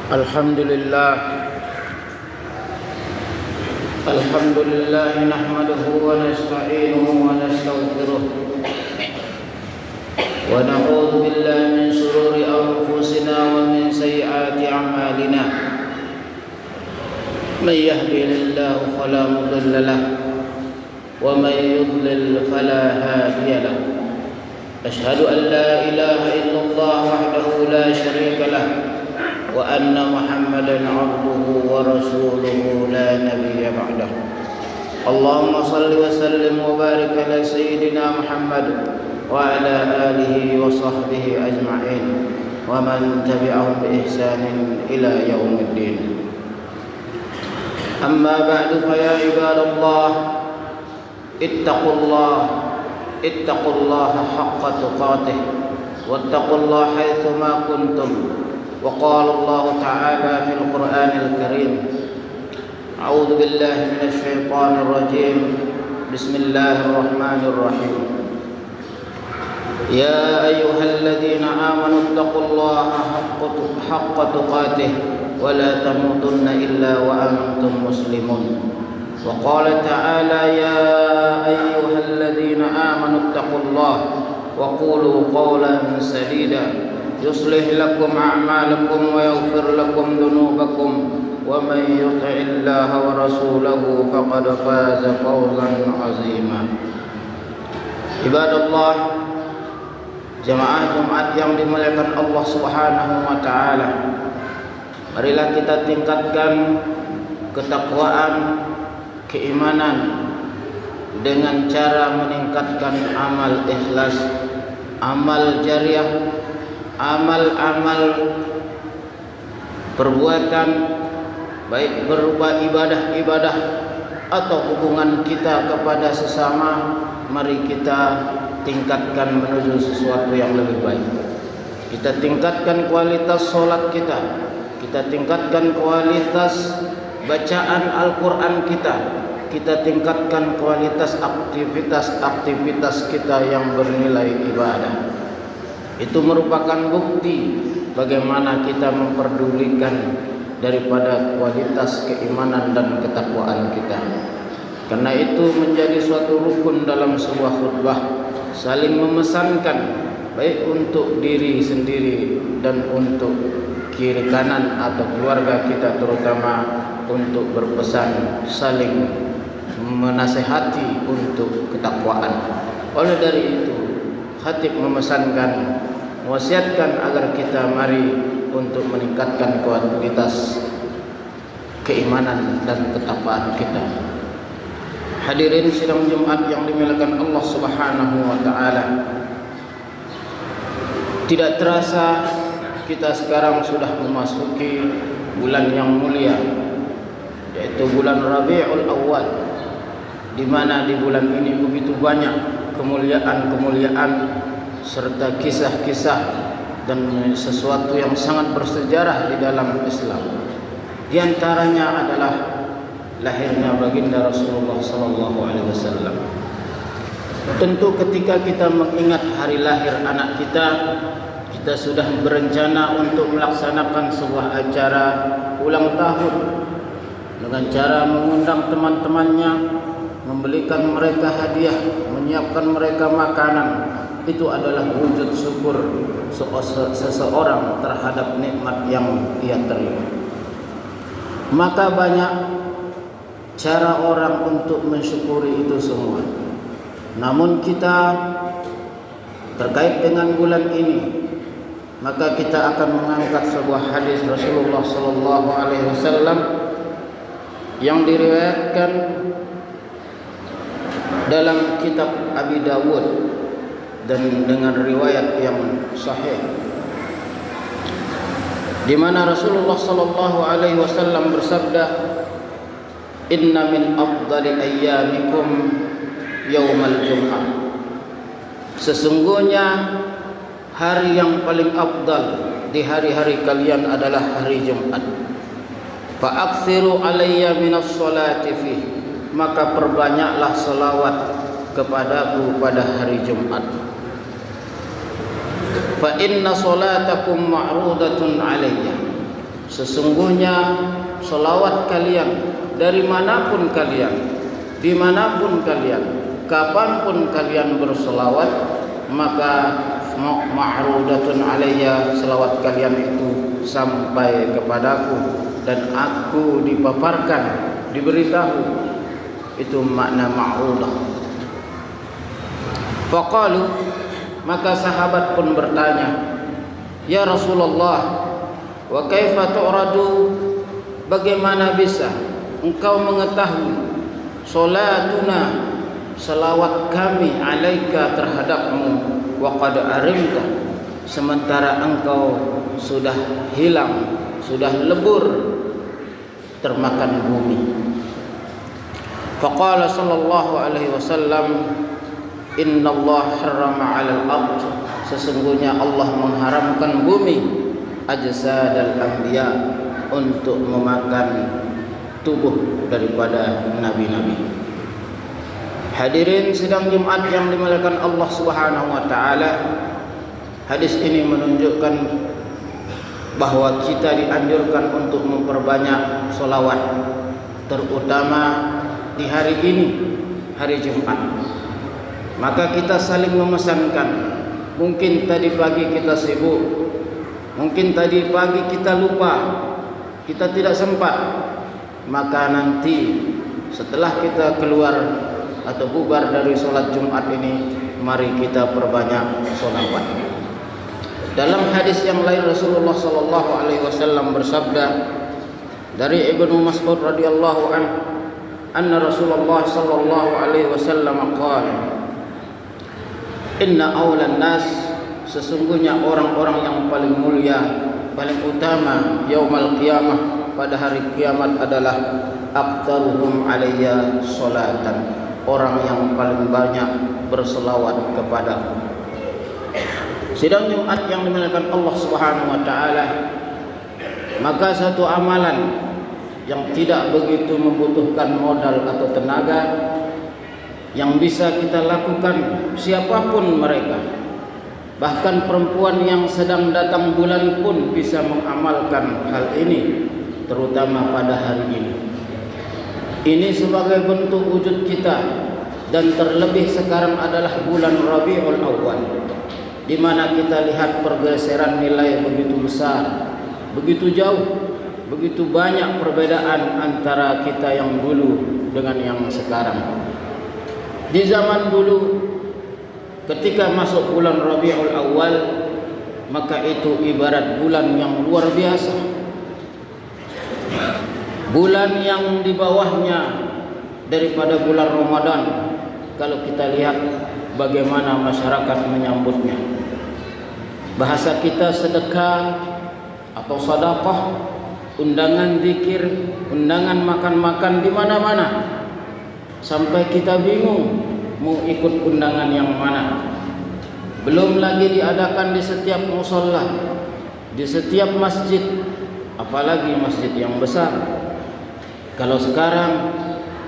Alhamdulillah nahmaduhu wa nasta'inuhu wa nastaghfiruh wa na'udzu billahi min shururi anfusina wa min sayyiati a'malina. May yahdihillahu fala mudilla lahu wa may yudlil fala hadiya lahu. Asyhadu an la ilaha illallah wahdahu la syarika lahu wa anna Muhammadan 'abduhu wa rasuluhu la nabiyya ba'dahu. Allahumma salli wa sallim wa barik ala sayyidina Muhammad wa ala alihi wa sahbihi ajma'in wa man tabi'ahum bi ihsanin ila yaumiddin. Amma ba'du, fa ya ibadallah ittaqullaha haqqa tuqatih wattaqullaha haitsu ma kuntum. وقال الله تعالى في القرآن الكريم: أعوذ بالله من الشيطان الرجيم بسم الله الرحمن الرحيم يا أيها الذين آمنوا اتقوا الله حق تقاته ولا تموتن إلا وأنتم مسلمون. وقال تعالى: يا أيها الذين آمنوا اتقوا الله وقولوا قولا سديدا يصلح لكم أعمالكم ويغفر لكم ذنوبكم ومن يطع الله ورسوله فقد فاز فوزا عظيما. Ibadallah, jemaah Jumat yang dimuliakan Allah Subhanahu wa taala, marilah kita tingkatkan ketakwaan, keimanan dengan cara meningkatkan amal ikhlas, amal jariah, amal-amal perbuatan, baik berupa ibadah-ibadah atau hubungan kita kepada sesama, mari kita tingkatkan menuju sesuatu yang lebih baik. Kita tingkatkan kualitas solat kita, kita tingkatkan kualitas bacaan Al-Quran kita tingkatkan kualitas aktivitas kita yang bernilai ibadah. Itu merupakan bukti bagaimana kita memperdulikan daripada kualitas keimanan dan ketakwaan kita. Karena itu menjadi suatu rukun dalam sebuah khutbah, saling memesankan baik untuk diri sendiri dan untuk kiri kanan atau keluarga kita, terutama untuk berpesan saling menasihati untuk ketakwaan. Oleh dari itu, khatib memesankan, mewasiatkan agar kita mari untuk meningkatkan kualitas keimanan dan ketakwaan kita. Hadirin sidang Jumat yang dimuliakan Allah Subhanahu wa taala, tidak terasa kita sekarang sudah memasuki bulan yang mulia, yaitu bulan Rabiul Awal, di mana di bulan ini begitu banyak kemuliaan-kemuliaan serta kisah-kisah dan sesuatu yang sangat bersejarah di dalam Islam. Di antaranya adalah lahirnya baginda Rasulullah SAW. Tentu ketika kita mengingat hari lahir anak kita, kita sudah berencana untuk melaksanakan sebuah acara ulang tahun dengan cara mengundang teman-temannya, membelikan mereka hadiah, menyiapkan mereka makanan. Itu adalah wujud syukur seseorang terhadap nikmat yang ia terima. Maka banyak cara orang untuk mensyukuri itu semua. Namun kita terkait dengan bulan ini, maka kita akan mengangkat sebuah hadis Rasulullah SAW yang diriwayatkan dalam kitab Abi Dawud dan dengan riwayat yang sahih, di mana Rasulullah SAW bersabda: "Inna min afdali ayyamikum yaumal jum'ah." Sesungguhnya hari yang paling afdal di hari-hari kalian adalah hari Jumat. Fa aktsiru alayya minas sholati fi, maka perbanyaklah selawat kepadaku pada hari Jumat. Fa inna salatakum ma'rudatun alayya, sesungguhnya salawat kalian dari manapun kalian, dimanapun kalian, kapanpun kalian bersalawat, maka ma'rudatun alayya, salawat kalian itu sampai kepadaku dan aku dipaparkan, diberitahu. Itu makna ma'rudah. Faqalu, maka sahabat pun bertanya, ya Rasulullah, wa kaifa tu'radu, bagaimana bisa engkau mengetahui salatuna, salawat kami alaika terhadapmu, wa qad arimta, sementara engkau sudah hilang, sudah lebur, termakan bumi. Faqala sallallahu alaihi wasallam, inna Allah harrama 'alal ard, sesungguhnya Allah mengharamkan bumi ajsadal anbiya, untuk memakan tubuh daripada nabi-nabi. Hadirin sidang Jumat yang dimuliakan Allah Subhanahu wa taala, hadis ini menunjukkan bahwa kita dianjurkan untuk memperbanyak sholawat, terutama di hari ini, hari Jumat. Maka kita saling memesankan. Mungkin tadi pagi kita sibuk, mungkin tadi pagi kita lupa, kita tidak sempat. Maka nanti setelah kita keluar atau bubar dari sholat Jumat ini, mari kita perbanyak sholawat. Dalam hadis yang lain Rasulullah sallallahu alaihi wasallam bersabda dari Ibnu Mas'ud radhiyallahu anhu, anna Rasulullah sallallahu alaihi wasallam qala, inna awlan nas, sesungguhnya orang-orang yang paling mulia, paling utama yaumal qiyamah, pada hari kiamat adalah aqtaruhum alayya salatan, orang yang paling banyak berselawat kepadaku. Sidang Jumat yang dimuliakan Allah Subhanahu wa taala, maka satu amalan yang tidak begitu membutuhkan modal atau tenaga, yang bisa kita lakukan siapapun mereka, bahkan perempuan yang sedang datang bulan pun bisa mengamalkan hal ini, terutama pada hari ini. Ini sebagai bentuk wujud kita, dan terlebih sekarang adalah bulan Rabiul Awal, di mana kita lihat pergeseran nilai begitu besar, begitu jauh, begitu banyak perbedaan antara kita yang dulu dengan yang sekarang. Di zaman dulu, ketika masuk bulan Rabiul Awal, maka itu ibarat bulan yang luar biasa, bulan yang di bawahnya daripada bulan Ramadan. Kalau kita lihat bagaimana masyarakat menyambutnya, bahasa kita sedekah atau sedekah, undangan zikir, undangan makan-makan di mana-mana, sampai kita bingung mau ikut undangan yang mana. Belum lagi diadakan di setiap musholla, di setiap masjid, apalagi masjid yang besar. Kalau sekarang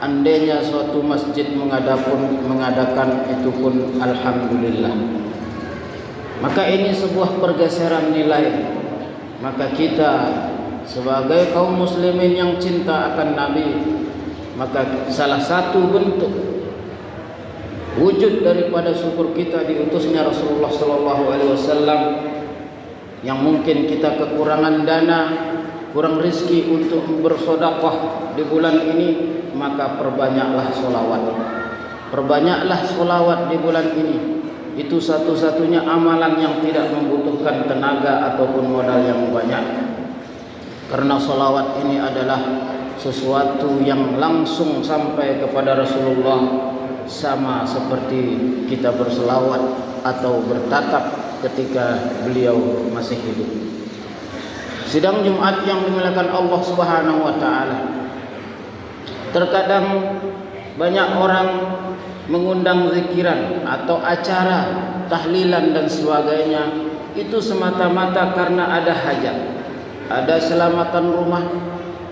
andainya suatu masjid mengadakan itu pun alhamdulillah. Maka ini sebuah pergeseran nilai. Maka kita sebagai kaum muslimin yang cinta akan Nabi, maka salah satu bentuk wujud daripada syukur kita diutusnya Rasulullah sallallahu alaihi wasallam, yang mungkin kita kekurangan dana, kurang rezeki untuk bersedekah di bulan ini, maka perbanyaklah sholawat. Perbanyaklah sholawat di bulan ini. Itu satu-satunya amalan yang tidak membutuhkan tenaga ataupun modal yang banyak. Karena sholawat ini adalah sesuatu yang langsung sampai kepada Rasulullah, sama seperti kita berselawat atau bertatap ketika beliau masih hidup. Sidang Jumat yang dimuliakan Allah Subhanahu wa taala, terkadang banyak orang mengundang zikiran atau acara tahlilan dan sebagainya, itu semata-mata karena ada hajat, ada selamatan rumah,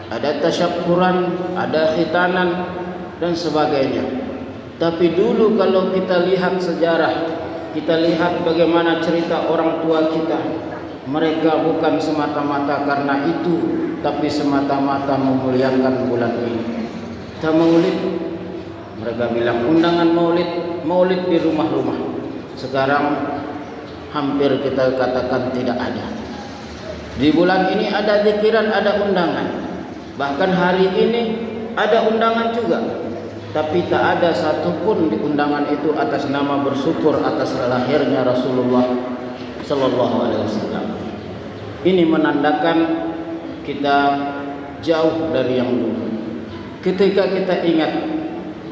ada tasyakuran, ada khitanan dan sebagainya. Tapi dulu kalau kita lihat sejarah, kita lihat bagaimana cerita orang tua kita, mereka bukan semata-mata karena itu, tapi semata-mata memuliakan bulan ini. Kita maulid, mereka bilang undangan maulid di rumah-rumah. Sekarang hampir kita katakan tidak ada. Di bulan ini ada zikiran, ada undangan. Bahkan hari ini ada undangan juga, tapi tak ada satupun di undangan itu atas nama bersyukur atas lahirnya Rasulullah Sallallahu Alaihi Wasallam. Ini menandakan kita jauh dari yang dulu. Ketika kita ingat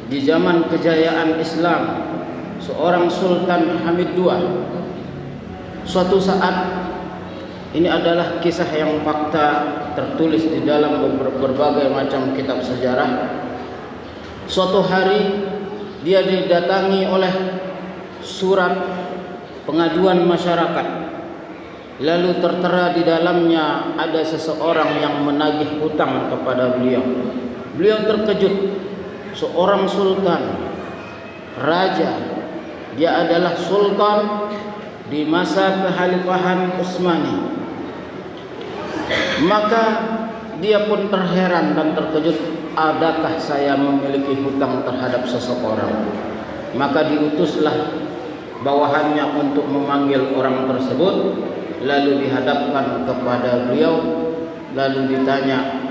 di zaman kejayaan Islam, seorang Sultan Hamid II, suatu saat, ini adalah kisah yang fakta tertulis di dalam berbagai macam kitab sejarah. Suatu hari dia didatangi oleh surat pengaduan masyarakat. Lalu tertera di dalamnya ada seseorang yang menagih hutang kepada beliau. Beliau terkejut, seorang sultan, raja, dia adalah sultan di masa kekhalifahan Utsmani. Maka dia pun terheran dan terkejut, adakah saya memiliki hutang terhadap seseorang? Maka diutuslah bawahannya untuk memanggil orang tersebut, lalu dihadapkan kepada beliau, lalu ditanya,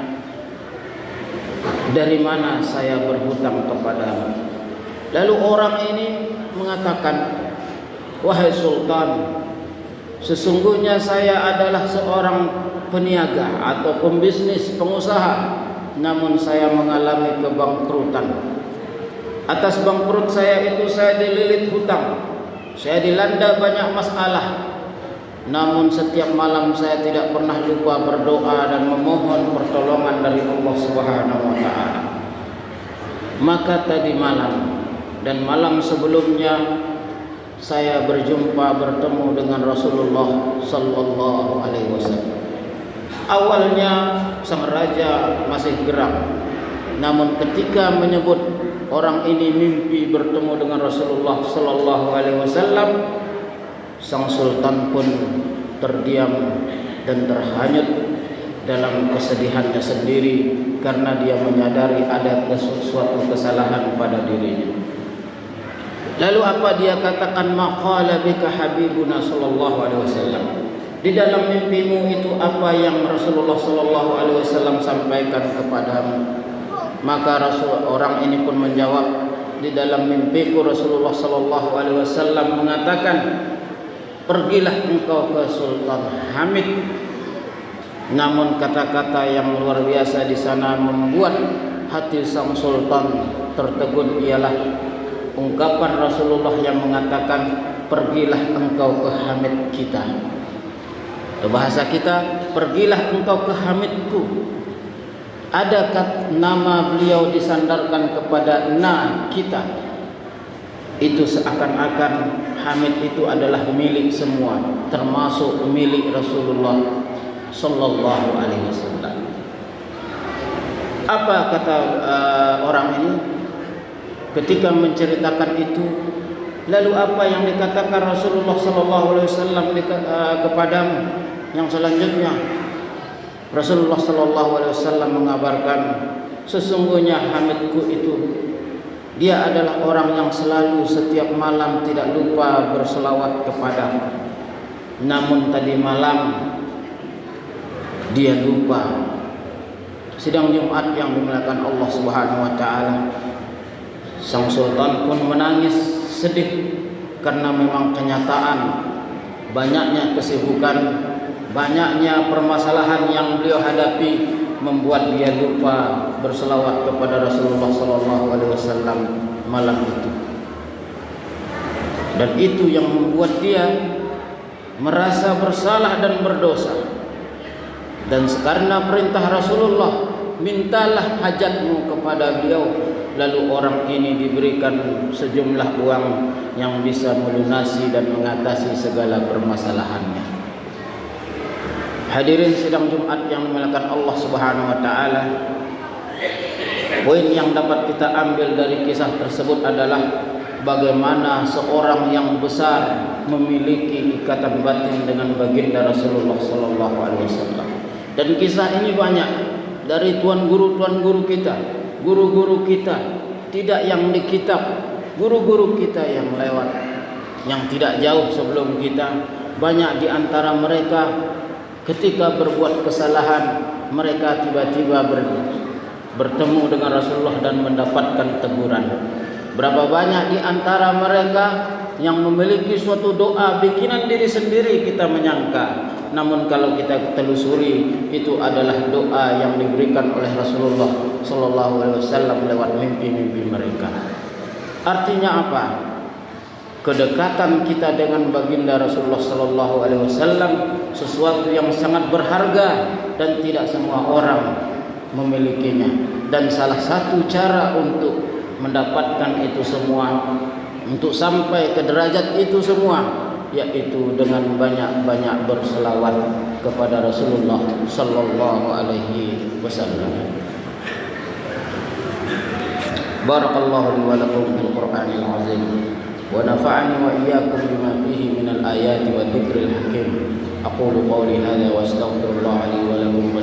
dari mana saya berhutang kepadamu? Lalu orang ini mengatakan, wahai sultan, sesungguhnya saya adalah seorang peniaga atau pembisnis, pengusaha, namun saya mengalami kebangkrutan. Atas bangkrut saya itu saya dililit hutang, saya dilanda banyak masalah. Namun setiap malam saya tidak pernah lupa berdoa dan memohon pertolongan dari Allah Subhanahu wa taala. Maka tadi malam dan malam sebelumnya saya bertemu dengan Rasulullah sallallahu alaihi wasallam. Awalnya sang raja masih geram, namun ketika menyebut orang ini mimpi bertemu dengan Rasulullah sallallahu alaihi wasallam, sang sultan pun terdiam dan terhanyut dalam kesedihannya sendiri karena dia menyadari ada suatu kesalahan pada dirinya. Lalu apa dia katakan? Maqala bika habibuna sallallahu alaihi wasallam. Di dalam mimpimu itu apa yang Rasulullah sallallahu alaihi wasallam sampaikan kepadamu? Maka orang ini pun menjawab, di dalam mimpiku Rasulullah sallallahu alaihi wasallam mengatakan, pergilah engkau ke Sultan Hamid. Namun kata-kata yang luar biasa di sana membuat hati sang sultan tertegun, ialah ungkapan Rasulullah yang mengatakan, pergilah engkau ke Hamid kita. Bahasa kita, pergilah engkau ke Hamidku. Ada nama beliau disandarkan kepada kita. Itu seakan-akan Hamid itu adalah milik semua, termasuk milik Rasulullah sallallahu alaihi wasallam. Apa kata orang ini ketika menceritakan itu? Lalu apa yang dikatakan Rasulullah sallallahu alaihi wasallam kepadamu? Yang selanjutnya Rasulullah sallallahu alaihi wasallam mengabarkan, sesungguhnya Hamidku itu, dia adalah orang yang selalu setiap malam tidak lupa berselawat kepadamu. Namun tadi malam dia lupa. Sidang Jumat yang dimuliakan Allah Subhanahu wa taala, sang sultan pun menangis sedih karena memang kenyataan banyaknya kesibukan, banyaknya permasalahan yang beliau hadapi membuat dia lupa berselawat kepada Rasulullah sallallahu alaihi wasallam malam itu. Dan itu yang membuat dia merasa bersalah dan berdosa. Dan karena perintah Rasulullah, mintalah hajatmu kepada beliau. Lalu orang ini diberikan sejumlah uang yang bisa melunasi dan mengatasi segala permasalahannya. Hadirin sidang Jumat yang dimuliakan Allah Subhanahu wa taala, poin yang dapat kita ambil dari kisah tersebut adalah bagaimana seorang yang besar memiliki ikatan batin dengan baginda Rasulullah sallallahu alaihi wasallam. Dan kisah ini banyak dari tuan guru kita, guru-guru kita, tidak yang di kitab, guru-guru kita yang lewat, yang tidak jauh sebelum kita. Banyak di antara mereka ketika berbuat kesalahan, mereka tiba-tiba bertemu dengan Rasulullah dan mendapatkan teguran. Berapa banyak di antara mereka yang memiliki suatu doa bikinan diri sendiri kita menyangka, namun kalau kita telusuri itu adalah doa yang diberikan oleh Rasulullah sallallahu alaihi wasallam lewat mimpi-mimpi mereka. Artinya apa? Kedekatan kita dengan baginda Rasulullah sallallahu alaihi wasallam sesuatu yang sangat berharga dan tidak semua orang memilikinya. Dan salah satu cara untuk mendapatkan itu semua, untuk sampai ke derajat itu semua, yaitu dengan banyak-banyak berselawat kepada Rasulullah sallallahu alaihi wasallam. Barakallahu li wa lakum fil Qur'anil azim wa nafa'ani wa iyyakum bima fihi minal ayati wa dzikril hakim. Aqulu qawli hadza wa astaghfirullah li wa lakum